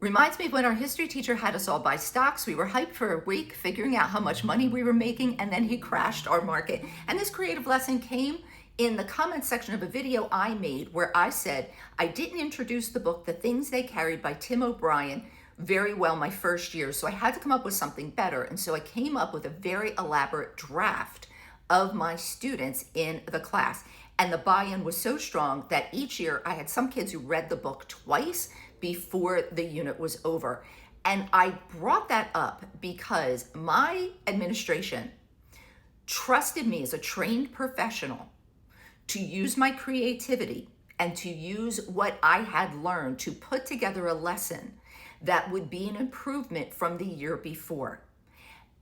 Reminds me of when our history teacher had us all buy stocks. We were hyped for a week, figuring out how much money we were making, and then he crashed our market. And this creative lesson came in the comment section of a video I made where I said I didn't introduce the book, The Things They Carried by Tim O'Brien, very well my first year. So I had to come up with something better. And so I came up with a very elaborate draft of my students in the class. And the buy-in was so strong that each year I had some kids who read the book twice before the unit was over. And I brought that up because my administration trusted me as a trained professional to use my creativity and to use what I had learned to put together a lesson that would be an improvement from the year before.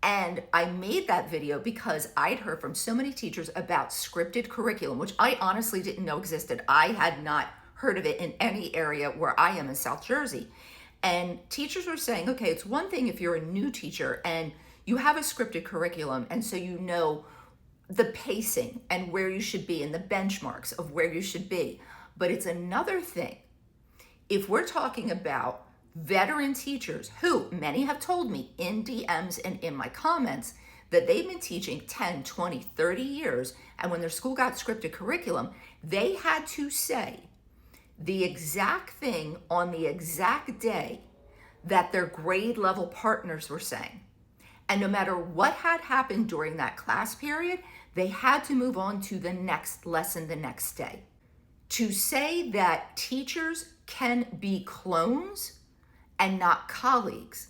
And I made that video because I'd heard from so many teachers about scripted curriculum, which I honestly didn't know existed. I had not heard of it in any area where I am in South Jersey. And teachers were saying, okay, it's one thing if you're a new teacher and you have a scripted curriculum, and so you know the pacing and where you should be and the benchmarks of where you should be. But it's another thing if we're talking about veteran teachers who many have told me in DMs and in my comments that they've been teaching 10, 20, 30 years, and when their school got scripted curriculum, they had to say the exact thing on the exact day that their grade level partners were saying. And no matter what had happened during that class period, they had to move on to the next lesson the next day. To say that teachers can be clones and not colleagues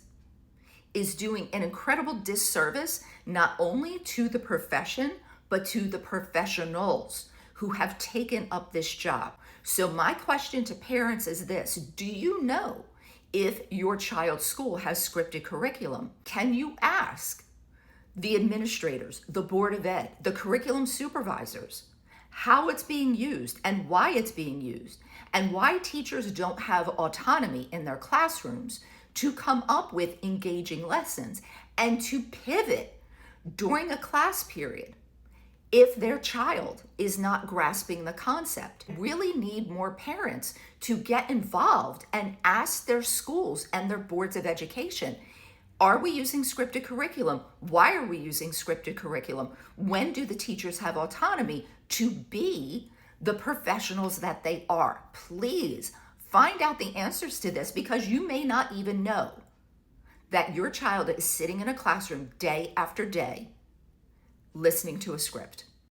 is doing an incredible disservice, not only to the profession, but to the professionals who have taken up this job. So my question to parents is this: do you know if your child's school has scripted curriculum? Can you ask the administrators, the Board of Ed, the curriculum supervisors, how it's being used and why it's being used, and why teachers don't have autonomy in their classrooms to come up with engaging lessons and to pivot during a class period if their child is not grasping the concept? Really need more parents to get involved and ask their schools and their boards of education, are we using scripted curriculum? Why are we using scripted curriculum? When do the teachers have autonomy to be the professionals that they are? Please find out the answers to this, because you may not even know that your child is sitting in a classroom day after day listening to a script.